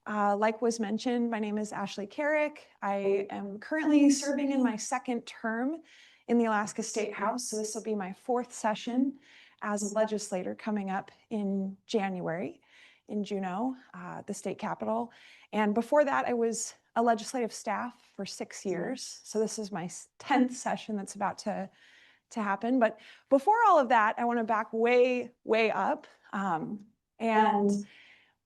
Like was mentioned, my name is Ashley Carrick. I am currently serving in my second term in the Alaska State House. So this will be my fourth session as a legislator coming up in January in Juneau, the state capitol. And before that, I was a legislative staff for 6 years. So this is my 10th session that's about to happen. But before all of that, I want to back way up. And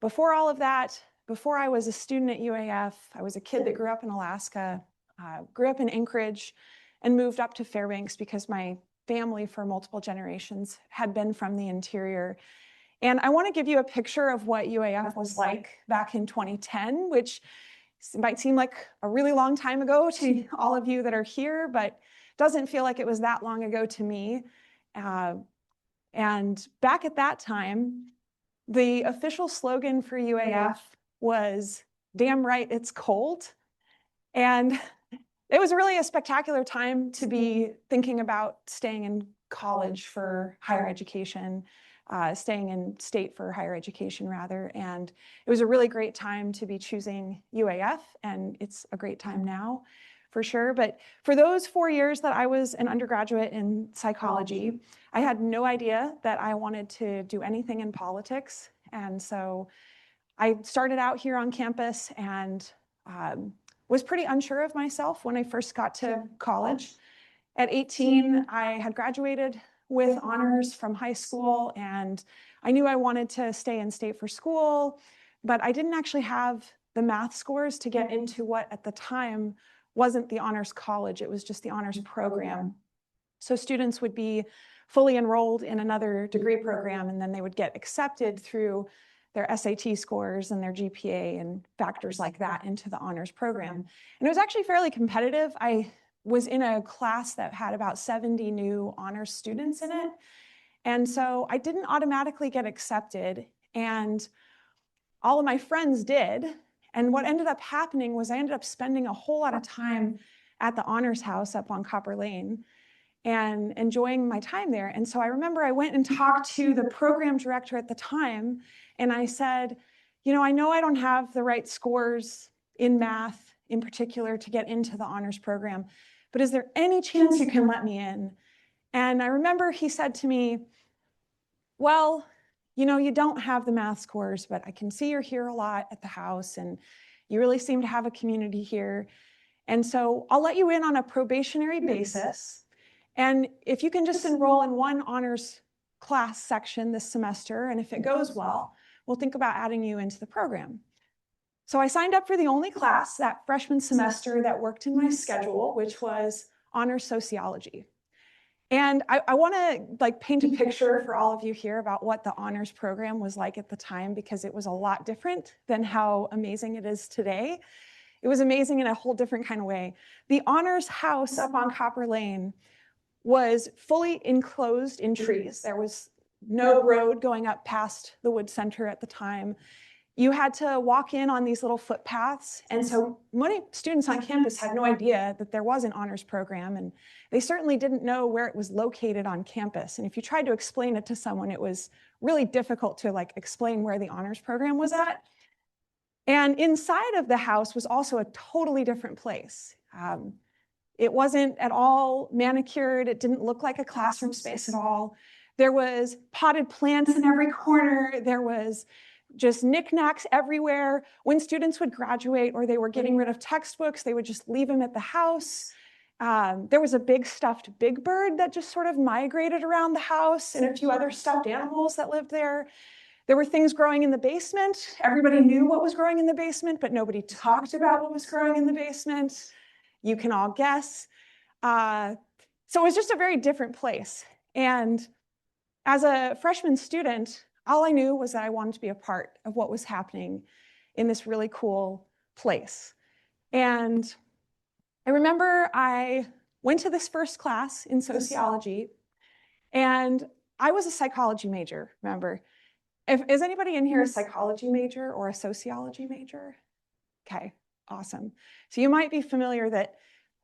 before all of that, before I was a student at UAF, I was a kid that grew up in Alaska, grew up in Anchorage, and moved up to Fairbanks because my family for multiple generations had been from the interior. And I want to give you a picture of what UAF was like back in 2010, which might seem like a really long time ago to all of you that are here, but doesn't feel like it was that long ago to me. And back at that time, the official slogan for UAF was, "Damn right, it's cold." And it was really a spectacular time to be thinking about staying in college for higher education, staying in state for higher education rather. And it was a really great time to be choosing UAF, and it's a great time now for sure. But for those 4 years that I was an undergraduate in psychology, I had no idea that I wanted to do anything in politics. And so I started out here on campus and was pretty unsure of myself when I first got to college. At 18, I had graduated with honors from high school, and I knew I wanted to stay in state for school, but I didn't actually have the math scores to get into what at the time wasn't the honors college, it was just the honors program. So students would be fully enrolled in another degree program, and then they would get accepted through their SAT scores and their GPA and factors like that into the honors program. And it was actually fairly competitive. I was in a class that had about 70 new honors students in it. And so I didn't automatically get accepted, and all of my friends did. And what ended up happening was I ended up spending a whole lot of time at the honors house up on Copper Lane and enjoying my time there. And so I remember I went and talked to the program director at the time, and I said, you know I don't have the right scores in math in particular to get into the honors program, but is there any chance you can let me in? And I remember he said to me, well, you don't have the math scores, but I can see you're here a lot at the house, and you really seem to have a community here. And so I'll let you in on a probationary basis. And if you can just enroll in one honors class section this semester, and if it goes well, we'll think about adding you into the program. So I signed up for the only class that freshman semester that worked in my schedule, which was honors sociology. And I want to paint a picture for all of you here about what the honors program was like at the time, because it was a lot different than how amazing it is today. It was amazing in a whole different kind of way. The honors house up on Copper Lane was fully enclosed in trees. There was no road going up past the Wood Center at the time. You had to walk in on these little footpaths. And so many students on campus had no idea that there was an honors program, and they certainly didn't know where it was located on campus. And if you tried to explain it to someone, it was really difficult to explain where the honors program was at. And inside of the house was also a totally different place. It wasn't at all manicured. It didn't look like a classroom space at all. There was potted plants in every corner. There was just knickknacks everywhere. When students would graduate or they were getting rid of textbooks, they would just leave them at the house. There was a big stuffed big bird that just sort of migrated around the house, and a few other stuffed animals that lived there. There were things growing in the basement. Everybody knew what was growing in the basement, but nobody talked about what was growing in the basement. You can all guess. So it was just a very different place. And as a freshman student, all I knew was that I wanted to be a part of what was happening in this really cool place. And I remember I went to this first class in sociology, and I was a psychology major, remember? Is anybody in here a psychology major or a sociology major? Okay, awesome. So you might be familiar that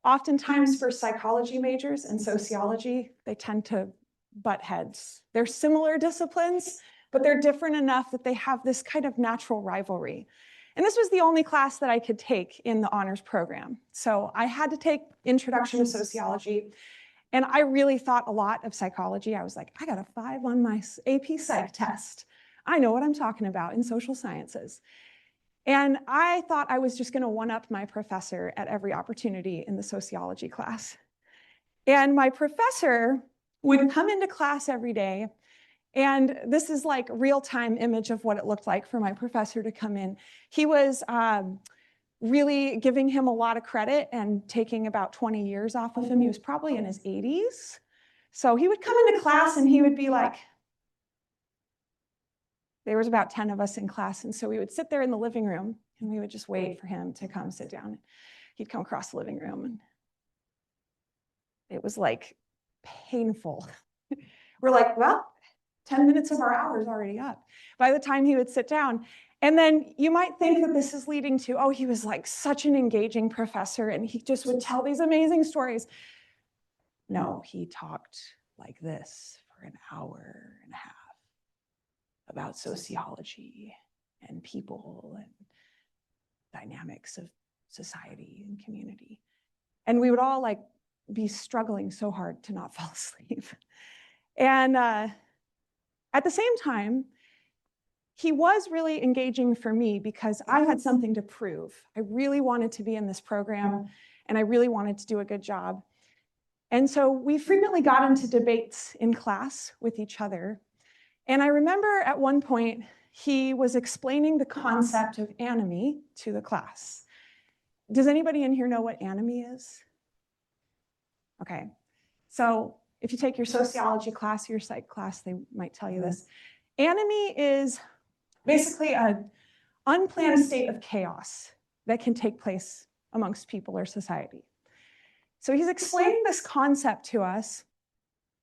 oftentimes for psychology majors and sociology, they tend to butt heads. They're similar disciplines, but they're different enough that they have this kind of natural rivalry. And this was the only class that I could take in the honors program. So I had to take Introduction to Sociology. And I really thought a lot of psychology. I was like, I got a 5 on my AP Psych test. I know what I'm talking about in social sciences. And I thought I was just going to one-up my professor at every opportunity in the sociology class. And my professor would come into class every day. And this is like real-time image of what it looked like for my professor to come in. He was really giving him a lot of credit and taking about 20 years off of him. He was probably in his 80s. So he would come into class and he would be like, there was about 10 of us in class. And so we would sit there in the living room and we would just wait for him to come sit down. He'd come across the living room and it was like painful. We're like, well, 10 minutes of our hour is already up. By the time he would sit down, and then you might think that this is leading to, oh, he was like such an engaging professor and he just would tell these amazing stories. No, he talked like this for an hour and a half about sociology and people and dynamics of society and community. And we would all like be struggling so hard to not fall asleep. And at the same time, he was really engaging for me because I had something to prove. I really wanted to be in this program and I really wanted to do a good job. And so we frequently got into debates in class with each other. And I remember at one point, he was explaining the concept of anomie to the class. Does anybody in here know what anomie is? Okay, so if you take your sociology class or your psych class, they might tell you this. Anomie is basically an unplanned state of chaos that can take place amongst people or society. So he's explaining this concept to us.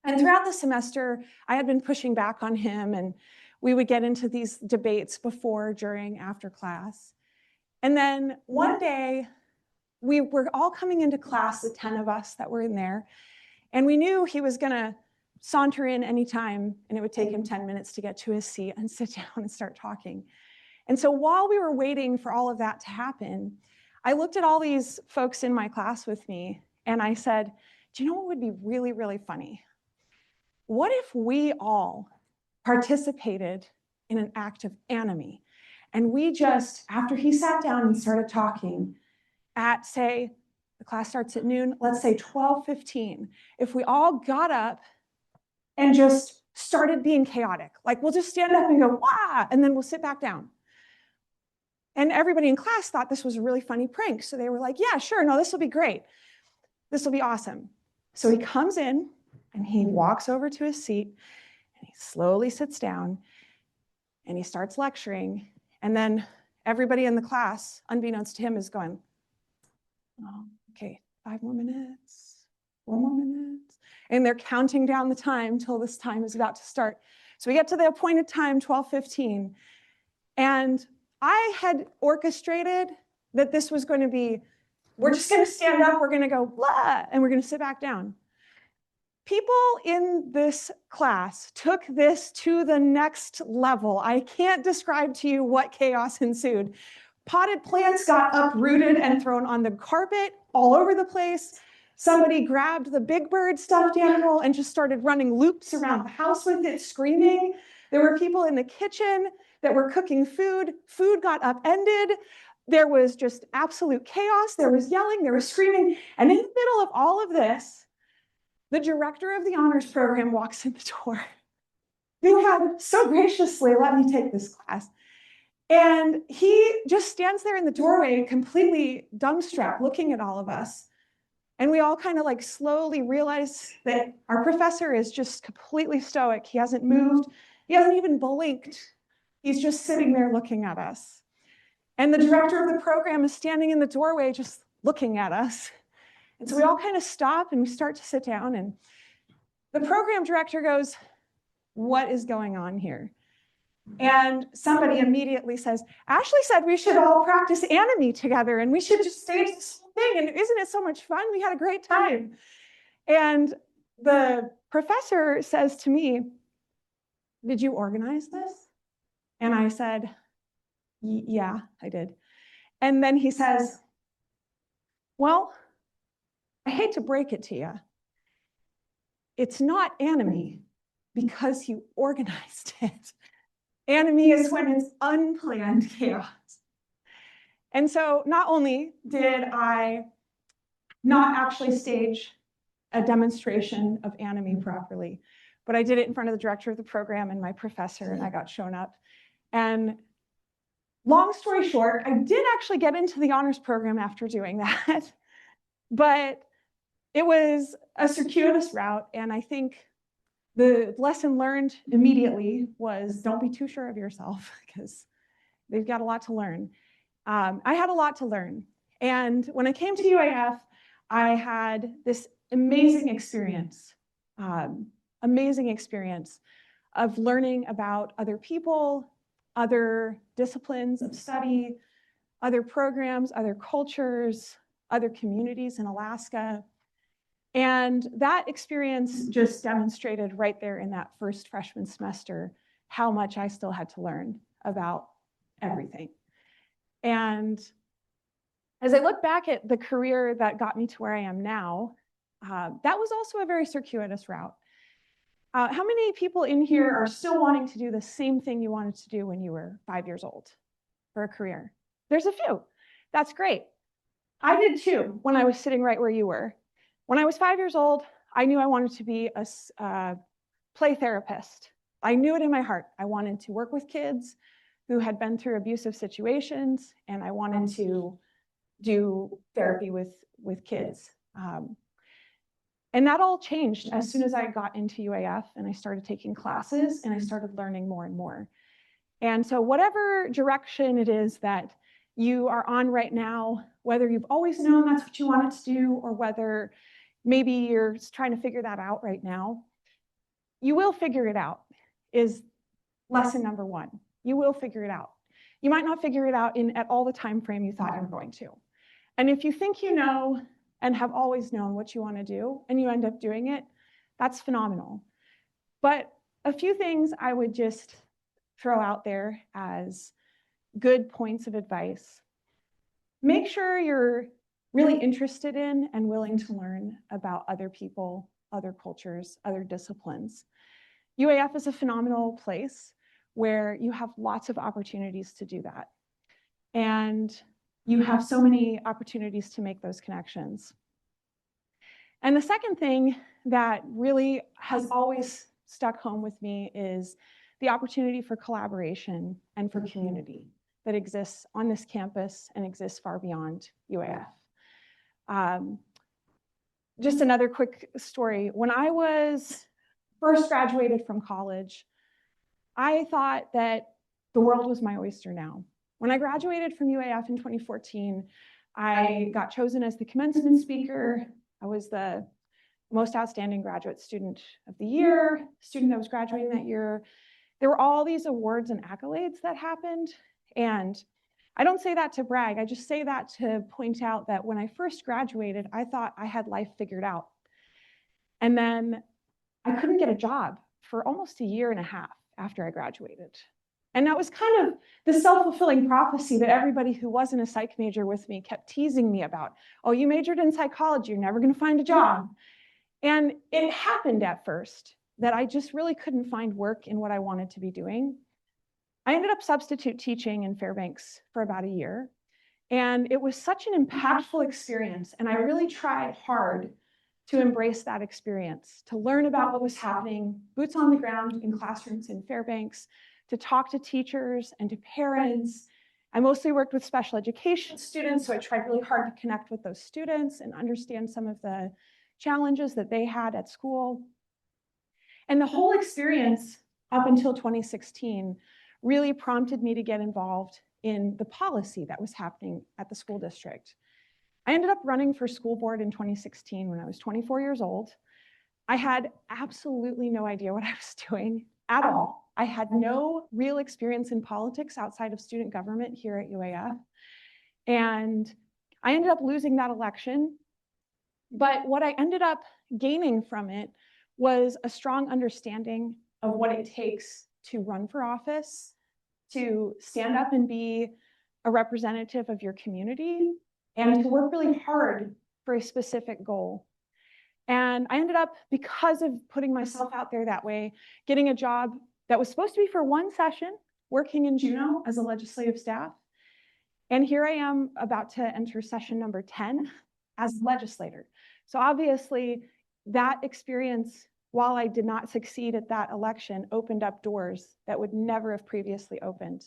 And throughout the semester, I had been pushing back on him, and we would get into these debates before, during, after class. And then one day, we were all coming into class, the 10 of us that were in there, and we knew he was going to saunter in anytime, and it would take him 10 minutes to get to his seat and sit down and start talking. And so while we were waiting for all of that to happen, I looked at all these folks in my class with me, and I said, do you know what would be really, really funny? What if we all participated in an act of anomie, and we just, after he sat down and started talking at, say, the class starts at noon, let's say 12:15, if we all got up and just started being chaotic, like we'll just stand up and go, wah, and then we'll sit back down. And everybody in class thought this was a really funny prank. So they were like, yeah, sure, no, this will be great. This will be awesome. So he comes in and he walks over to his seat and he slowly sits down and he starts lecturing. And then everybody in the class, unbeknownst to him, is going, oh, okay, 5 more minutes, 4 more minutes. And they're counting down the time till this time is about to start. So we get to the appointed time, 12:15. And I had orchestrated that this was going to be, we're just going to stand up, we're going to go blah, and we're going to sit back down. People in this class took this to the next level. I can't describe to you what chaos ensued. Potted plants got uprooted and thrown on the carpet all over the place. Somebody grabbed the Big Bird stuffed animal and just started running loops around the house with it, screaming. There were people in the kitchen that were cooking food. Food got upended. There was just absolute chaos. There was yelling, there was screaming. And in the middle of all of this, the director of the honors program walks in the door, who had so graciously let me take this class. And he just stands there in the doorway, completely dumbstruck, looking at all of us. And we all kind of like slowly realize that our professor is just completely stoic. He hasn't moved. He hasn't even blinked. He's just sitting there looking at us. And the director of the program is standing in the doorway, just looking at us. And so we all kind of stop and we start to sit down. And the program director goes, what is going on here? And somebody immediately says, Ashley said we should all practice anomie together and we should just stage this whole thing. And isn't it so much fun? We had a great time. And the professor says to me, did you organize this? And I said, Yeah, I did. And then he says, well, I hate to break it to you. It's not enemy because you organized it. Enemy is when it's unplanned chaos. And so not only did I not actually stage a demonstration of enemy properly, but I did it in front of the director of the program and my professor, and I got shown up. And long story short, I did actually get into the honors program after doing that, but it was a circuitous route. And I think the lesson learned immediately was don't be too sure of yourself because they've got a lot to learn. I had a lot to learn. And when I came to UAF, I had this amazing experience of learning about other people, other disciplines of study, other programs, other cultures, other communities in Alaska. And that experience just demonstrated right there in that first freshman semester how much I still had to learn about everything. And as I look back at the career that got me to where I am now, that was also a very circuitous route. How many people in here are still wanting to do the same thing you wanted to do when you were 5 years old for a career? There's a few. That's great. I did too when I was sitting right where you were. When I was 5 years old, I knew I wanted to be a play therapist. I knew it in my heart. I wanted to work with kids who had been through abusive situations, and I wanted to do therapy with kids. And that all changed as soon as I got into UAF and I started taking classes and I started learning more and more. And so whatever direction it is that you are on right now, whether you've always known that's what you wanted to do or whether maybe you're trying to figure that out right now, you will figure it out, is lesson number one. You will figure it out. You might not figure it out at all the time frame you thought you were going to. And if you think you know and have always known what you want to do and you end up doing it, that's phenomenal. But a few things I would just throw out there as good points of advice. Make sure you're really interested in and willing to learn about other people, other cultures, other disciplines. UAF is a phenomenal place where you have lots of opportunities to do that. And you have so many opportunities to make those connections. And the second thing that really has always stuck home with me is the opportunity for collaboration and for community that exists on this campus and exists far beyond UAF. Just another quick story. When I was first graduated from college, I thought that the world was my oyster now. When I graduated from UAF in 2014, I got chosen as the commencement speaker. I was the most outstanding graduate student of the year, student that was graduating that year. There were all these awards and accolades that happened. And I don't say that to brag. I just say that to point out that when I first graduated, I thought I had life figured out. And then I couldn't get a job for almost a year and a half after I graduated. And that was kind of the self-fulfilling prophecy that everybody who wasn't a psych major with me kept teasing me about. Oh, you majored in psychology, you're never going to find a job. And it happened at first that I just really couldn't find work in what I wanted to be doing. I ended up substitute teaching in Fairbanks for about a year. And it was such an impactful experience. And I really tried hard to embrace that experience, to learn about what was happening, boots on the ground in classrooms in Fairbanks, to talk to teachers and to parents. I mostly worked with special education students, so I tried really hard to connect with those students and understand some of the challenges that they had at school. And the whole experience up until 2016 really prompted me to get involved in the policy that was happening at the school district. I ended up running for school board in 2016 when I was 24 years old. I had absolutely no idea what I was doing at all. I had no real experience in politics outside of student government here at UAF. And I ended up losing that election. But what I ended up gaining from it was a strong understanding of what it takes to run for office to stand up and be a representative of your community and to work really hard for a specific goal. And I ended up, because of putting myself out there that way, getting a job that was supposed to be for one session, working in Juneau as a legislative staff. And here I am about to enter session number 10 as a legislator. So obviously that experience, while I did not succeed at that election, opened up doors that would never have previously opened,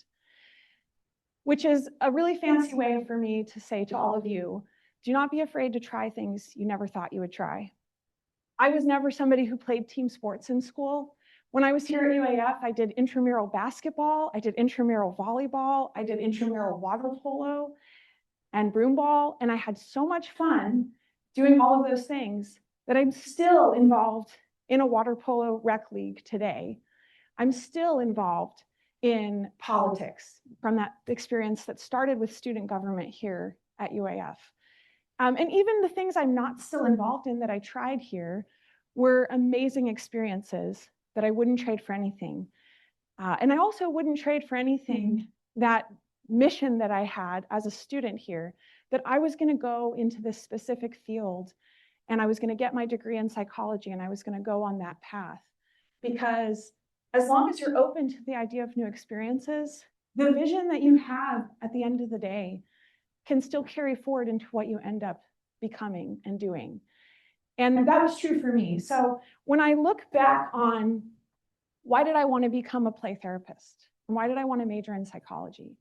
which is a really fancy way for me to say to all of you, do not be afraid to try things you never thought you would try. I was never somebody who played team sports in school. When I was here at UAF, I did intramural basketball, I did intramural volleyball, I did intramural water polo and broomball, and I had so much fun doing all of those things that I'm still involved in a water polo rec league today. I'm still involved in politics from that experience that started with student government here at UAF. And even the things I'm not still involved in that I tried here were amazing experiences that I wouldn't trade for anything. And I also wouldn't trade for anything that mission that I had as a student here, that I was going to go into this specific field and I was going to get my degree in psychology and I was going to go on that path. Because as long as you're open to the idea of new experiences, the vision that you have at the end of the day can still carry forward into what you end up becoming and doing. And that was true for me. So when I look back on why did I want to become a play therapist? And why did I want to major in psychology?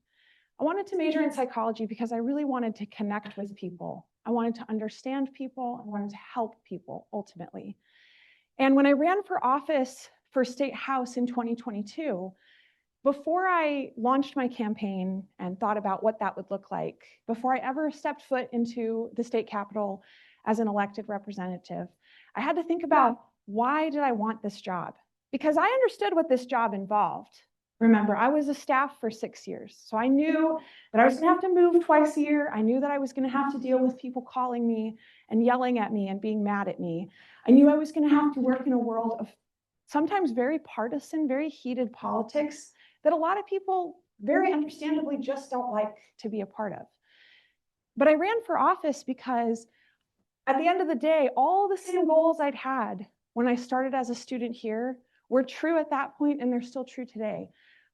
I wanted to major in psychology because I really wanted to connect with people. I wanted to understand people. I wanted to help people ultimately. And when I ran for office for State House in 2022, before I launched my campaign and thought about what that would look like, before I ever stepped foot into the state capitol as an elected representative, I had to think about, why did I want this job? Because I understood what this job involved. Remember, I was a staff for 6 years, so I knew that I was going to have to move twice a year. I knew that I was going to have to deal with people calling me and yelling at me and being mad at me. I knew I was going to have to work in a world of sometimes very partisan, very heated politics that a lot of people very understandably just don't like to be a part of. But I ran for office because at the end of the day, all the same goals I'd had when I started as a student here were true at that point, and they're still true today.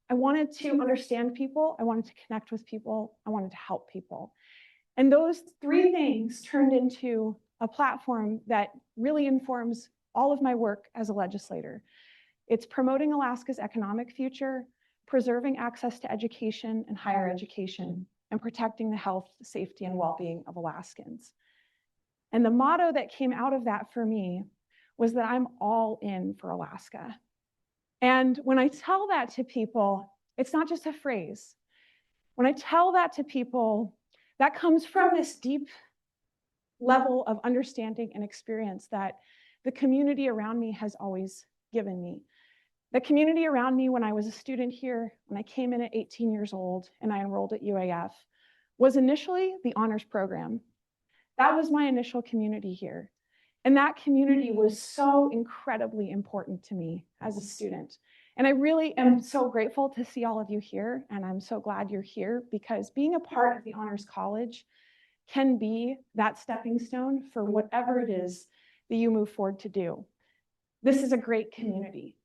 I wanted to understand people, I wanted to connect with people, I wanted to help people. And those three things turned into a platform that really informs all of my work as a legislator. It's promoting Alaska's economic future, preserving access to education and higher education, and protecting the health, safety, and well-being of Alaskans. And the motto that came out of that for me was that I'm all in for Alaska. And when I tell that to people, it's not just a phrase. When I tell that to people, that comes from this deep level of understanding and experience that the community around me has always given me. The community around me when I was a student here, when I came in at 18 years old and I enrolled at UAF, was initially the honors program. That was my initial community here. And that community was so incredibly important to me as a student. And I really am so grateful to see all of you here, and I'm so glad you're here, because being a part of the Honors College can be that stepping stone for whatever it is that you move forward to do. This is a great community.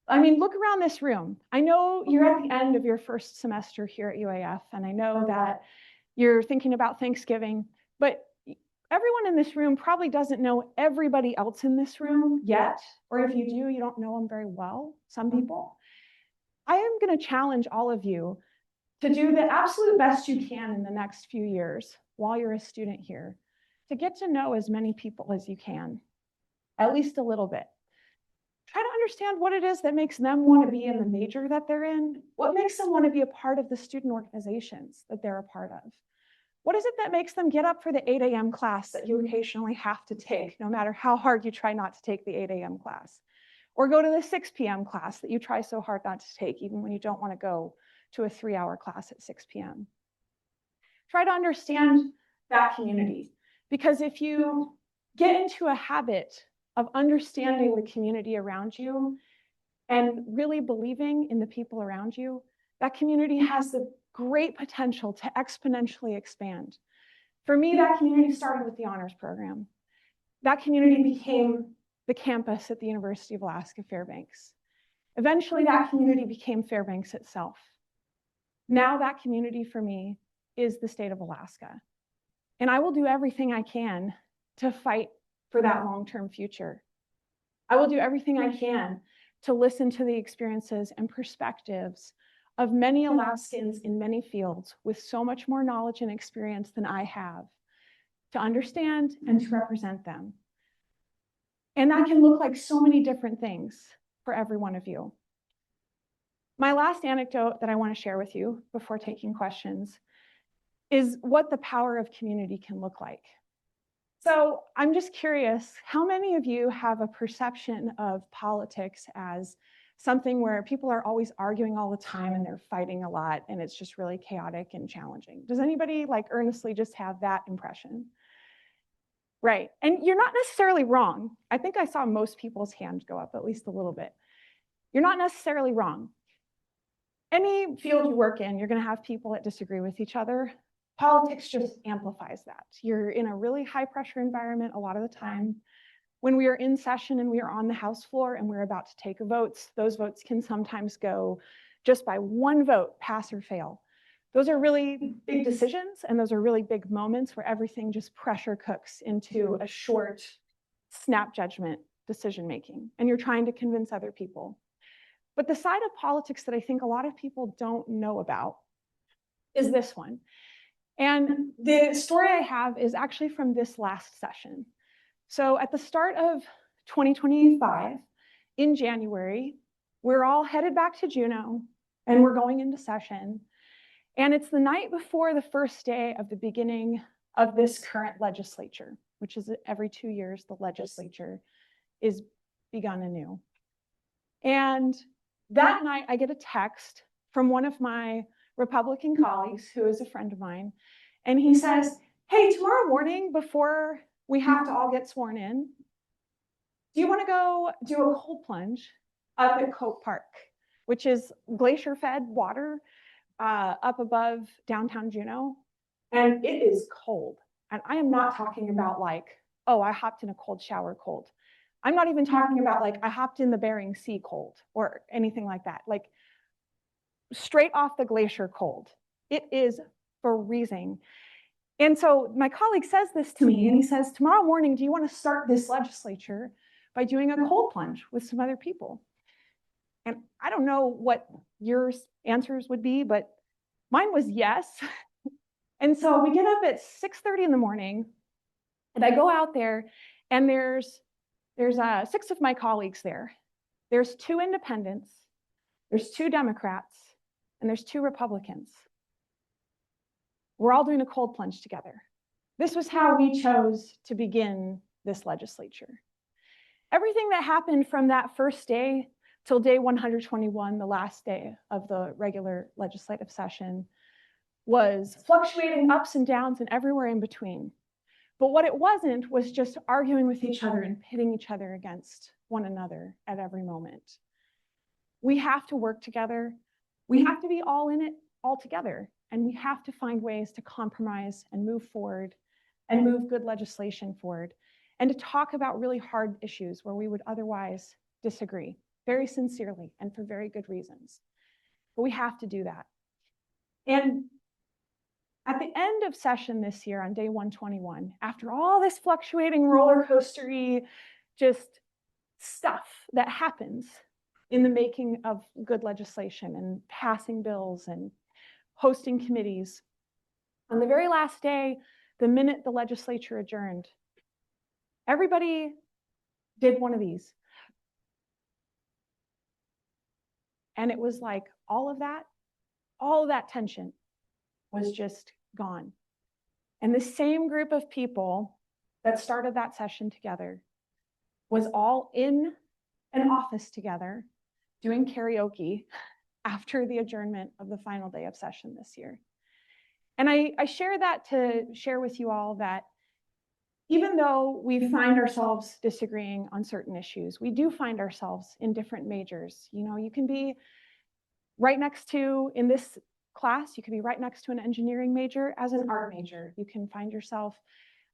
I mean, look around this room. I know you're at the end of your first semester here at UAF, and I know that you're thinking about Thanksgiving, but everyone in this room probably doesn't know everybody else in this room yet, or if you do, you don't know them very well, some people. I am going to challenge all of you to do the absolute best you can in the next few years while you're a student here, to get to know as many people as you can, at least a little bit. Try to understand what it is that makes them want to be in the major that they're in, what makes them want to be a part of the student organizations that they're a part of. What is it that makes them get up for the 8 a.m. class that you occasionally have to take, no matter how hard you try not to take the 8 a.m. class? Or go to the 6 p.m. class that you try so hard not to take, even when you don't want to go to a 3-hour class at 6 p.m. Try to understand that community, because if you get into a habit of understanding the community around you and really believing in the people around you, that community has the great potential to exponentially expand. For me, that community started with the honors program. That community became the campus at the University of Alaska Fairbanks. Eventually, that community became Fairbanks itself. Now that community for me is the state of Alaska. And I will do everything I can to fight for that long-term future. I will do everything I can to listen to the experiences and perspectives of many Alaskans in many fields with so much more knowledge and experience than I have, to understand and to represent them. And that can look like so many different things for every one of you. My last anecdote that I want to share with you before taking questions is what the power of community can look like. So I'm just curious, how many of you have a perception of politics as something where people are always arguing all the time and they're fighting a lot and it's just really chaotic and challenging? Does anybody like earnestly just have that impression? Right, and you're not necessarily wrong. I think I saw most people's hands go up at least a little bit. You're not necessarily wrong. Any field you work in, you're going to have people that disagree with each other. Politics just amplifies that. You're in a really high pressure environment a lot of the time. When we are in session and we are on the House floor and we're about to take votes, those votes can sometimes go just by one vote, pass or fail. Those are really big decisions, and those are really big moments where everything just pressure cooks into a short, snap judgment decision making, and you're trying to convince other people. But the side of politics that I think a lot of people don't know about is this one. And the story I have is actually from this last session. So at the start of 2025, in January, we're all headed back to Juneau, and we're going into session. And it's the night before the first day of the beginning of this current legislature, which is every 2 years, the legislature is begun anew. And that night, I get a text from one of my Republican colleagues, who is a friend of mine, and he says, hey, tomorrow morning, before we have to all get sworn in, do you want to go do a cold plunge up at Cope Park, which is glacier-fed water up above downtown Juneau, and it is cold. And I am not talking about like, oh, I hopped in a cold shower cold. I'm not even talking about like I hopped in the Bering Sea cold or anything like that. Like straight off the glacier cold. It is freezing. And so my colleague says this to me, and he says, tomorrow morning, do you want to start this legislature by doing a cold plunge with some other people? And I don't know what your answers would be, but mine was yes. And so we get up at 6:30 in the morning, and I go out there, and there's 6 of my colleagues there. There's 2 independents, there's 2 Democrats, and there's 2 Republicans. We're all doing a cold plunge together. This was how we chose to begin this legislature. Everything that happened from that first day till day 121, the last day of the regular legislative session, was fluctuating ups and downs and everywhere in between. But what it wasn't was just arguing with each other and pitting each other against one another at every moment. We have to work together. We have to be all in it all together. And we have to find ways to compromise and move forward and move good legislation forward, and to talk about really hard issues where we would otherwise disagree, very sincerely and for very good reasons. But we have to do that. And at the end of session this year on day 121, after all this fluctuating roller coastery, just stuff that happens in the making of good legislation and passing bills and hosting committees, on the very last day, the minute the legislature adjourned, everybody did one of these. And it was like all of that tension was just gone. And the same group of people that started that session together was all in an office together doing karaoke after the adjournment of the final day of session this year. And I share that to share with you all that even though we find ourselves disagreeing on certain issues, we do find ourselves in different majors. You know, you can be right next to, in this class, you could be right next to an engineering major as an art major. You can find yourself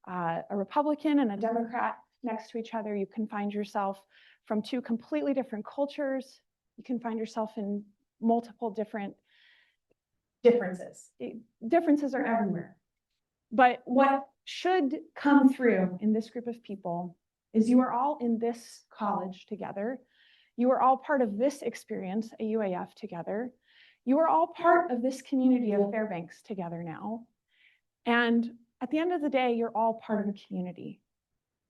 a Republican and a Democrat next to each other. You can find yourself from two completely different cultures. You can find yourself in multiple different differences. Differences are everywhere. But what should come through in this group of people is you are all in this college together. You are all part of this experience, a UAF together. You are all part of this community of Fairbanks together now. And at the end of the day, you're all part of a community.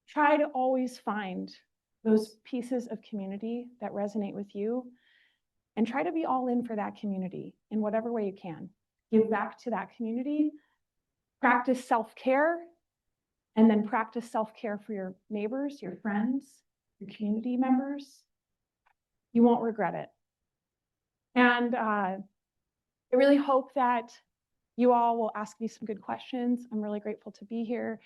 Try to always find those pieces of community that resonate with you and try to be all in for that community in whatever way you can. Give back to that community, practice self-care, and then practice self-care for your neighbors, your friends, your community members. You won't regret it. And I really hope that you all will ask me some good questions. I'm really grateful to be here.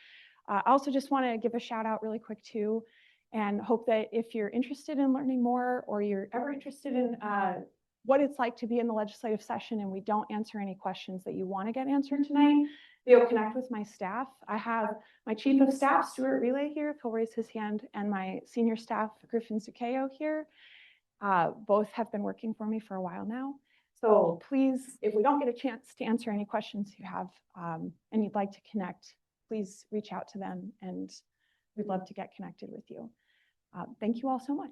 I also just want to give a shout out really quick too, and hope that if you're interested in learning more or you're ever interested in what it's like to be in the legislative session and we don't answer any questions that you want to get answered tonight, you'll connect with my staff. I have my chief of staff, Stuart Relay here, if he'll raise his hand, and my senior staff, Griffin Sukeo here. Both have been working for me for a while now. So please, if we don't get a chance to answer any questions you have and you'd like to connect, please reach out to them and we'd love to get connected with you. Thank you all so much.